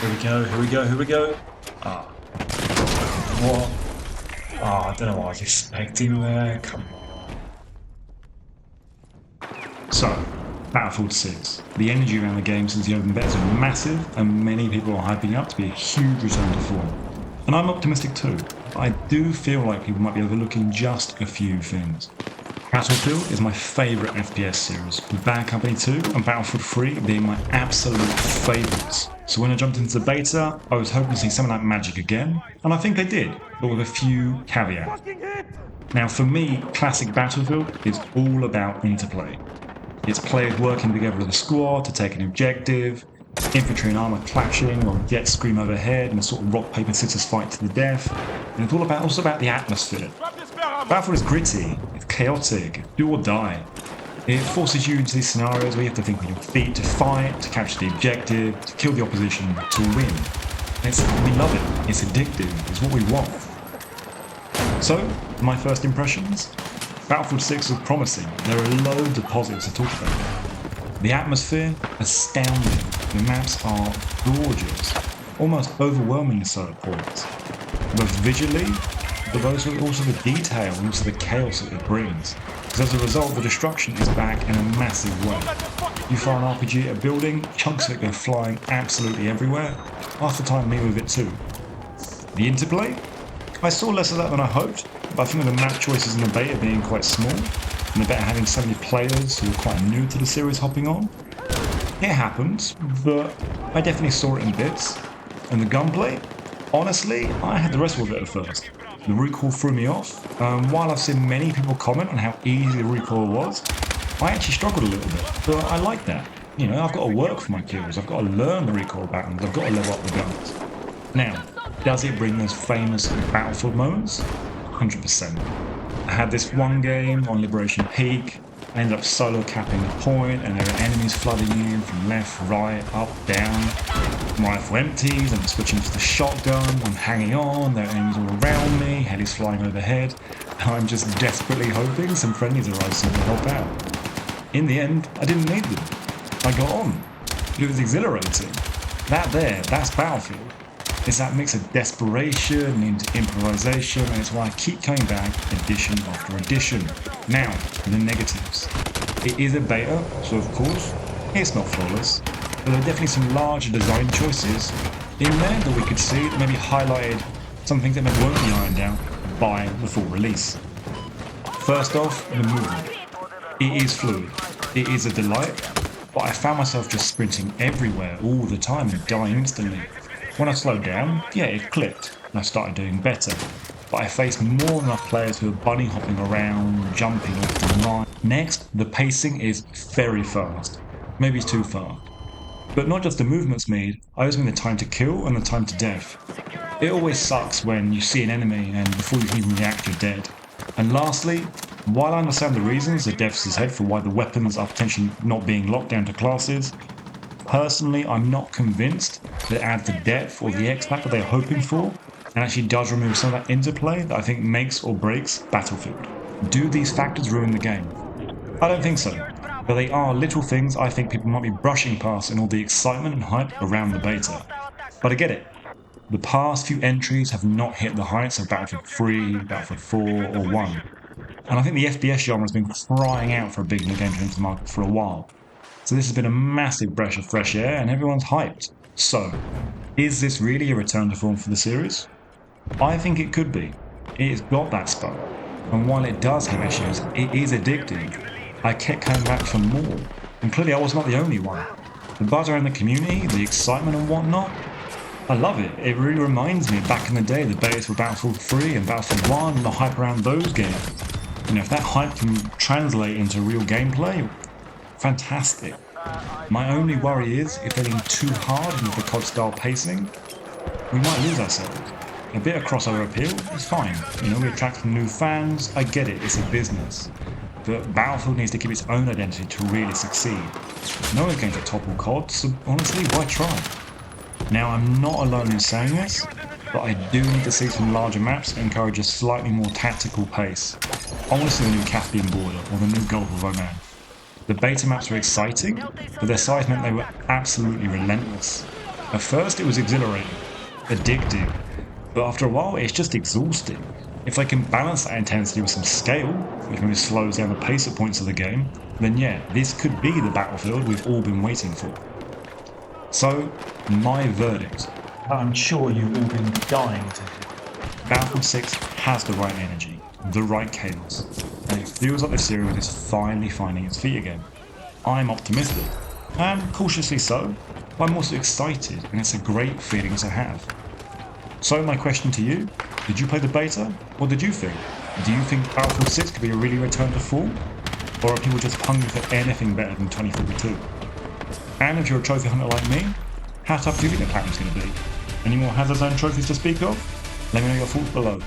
Here we go, here we go, here we go. Ah. What? Ah, I don't know what I was expecting there. Come on. So, Battlefield 6. The energy around the game since the open beta is massive, and many people are hyping up to be a huge return to form. And I'm optimistic too. But I do feel like people might be overlooking just a few things. Battlefield is my favourite FPS series, with Bad Company 2 and Battlefield 3 being my absolute favourites. So when I jumped into the beta, I was hoping to see something like magic again, and I think they did, but with a few caveats. Now for me, classic Battlefield is all about interplay. It's players working together as a squad to take an objective, infantry and armour clashing or jets scream overhead in a sort of rock, paper, scissors fight to the death, and it's also about the atmosphere. Battlefield is gritty, it's chaotic, do or die. It forces you into these scenarios where you have to think on your feet to fight, to capture the objective, to kill the opposition, to win. We love it, it's addictive, it's what we want. So, my first impressions? Battlefield 6 was promising, there are loads of positives to talk about. The atmosphere, astounding, the maps are gorgeous, almost overwhelmingly so at points. Both visually, but also the detail and also the chaos that it brings. Because as a result, the destruction is back in a massive way. You fire an RPG at a building, chunks of it go flying absolutely everywhere. Half the time me with it too. The interplay? I saw less of that than I hoped, but I think with the map choices in the beta being quite small, and the beta having so many players who are quite new to the series hopping on, it happens, but I definitely saw it in bits. And the gunplay? Honestly, I had the rest of it at first. The recoil threw me off. While I've seen many people comment on how easy the recoil was, I actually struggled a little bit, but I like that. You know, I've got to work for my kills, I've got to learn the recoil patterns, I've got to level up the guns. Now, does it bring those famous Battlefield moments? 100%. I had this one game on Liberation Peak, I ended up solo capping the point, and there are enemies flooding in from left, right, up, down. My rifle empties, I'm switching to the shotgun, I'm hanging on, there are enemies all around me, helis flying overhead, and I'm just desperately hoping some friendlies arrive soon to help out. In the end, I didn't need them. I got on. It was exhilarating. That's Battlefield. It's that mix of desperation and improvisation, and it's why I keep coming back edition after edition. Now, the negatives. It is a beta, so of course, it's not flawless, but there are definitely some larger design choices in there that we could see that maybe highlighted some things that maybe won't be ironed out by the full release. First off, the movement. It is fluid, it is a delight, but I found myself just sprinting everywhere all the time and dying instantly. When I slowed down, yeah, it clicked, and I started doing better. But I faced more than enough players who were bunny hopping around, jumping left and right. Next, the pacing is very fast. Maybe it's too fast. But not just the movement speed, I also mean the time to kill and the time to death. It always sucks when you see an enemy and before you can even react you're dead. And lastly, while I understand the reasons the devs has had for why the weapons are potentially not being locked down to classes, personally, I'm not convinced that it adds the depth or the X factor they're hoping for, and actually does remove some of that interplay that I think makes or breaks Battlefield. Do these factors ruin the game? I don't think so, but they are little things I think people might be brushing past in all the excitement and hype around the beta. But I get it. The past few entries have not hit the heights of Battlefield 3, Battlefield 4, or 1. And I think the FPS genre has been crying out for a big new game to enter the market for a while. So this has been a massive breath of fresh air and everyone's hyped. So, is this really a return to form for the series? I think it could be. It's got that spark. And while it does have issues, it is addicting. I kept coming back for more. And clearly I was not the only one. The buzz around the community, the excitement and whatnot, I love it. It really reminds me back in the day, the betas for Battlefield 3 and Battlefield 1 and the hype around those games. You know, if that hype can translate into real gameplay, fantastic. My only worry is, if they're being too hard with the COD style pacing, we might lose ourselves. A bit of crossover appeal is fine. You know, we attract some new fans, I get it, it's a business. But Battlefield needs to keep its own identity to really succeed. No one's going to topple COD, so honestly, why try? Now, I'm not alone in saying this, but I do need to see some larger maps that encourage a slightly more tactical pace. I want to see the new Caspian border or the new Gulf of Oman. The beta maps were exciting, but their size meant they were absolutely relentless. At first it was exhilarating, addicting, but after a while it's just exhausting. If I can balance that intensity with some scale, which maybe slows down the pace at points of the game, then yeah, this could be the battlefield we've all been waiting for. So, my verdict. I'm sure you've all been dying to hear. Battlefield 6 has the right energy, the right chaos, and it feels like the series is finally finding its feet again. I'm optimistic, and cautiously so, but I'm also excited, and it's a great feeling to have. So my question to you, did you play the beta? What did you think? Do you think Battlefield 6 could be a really return to form? Or are people just hungry for anything better than 2042? And if you're a trophy hunter like me, how tough do you think the platinum's going to be? Any more Hazard Zone trophies to speak of? Let me know your thoughts below.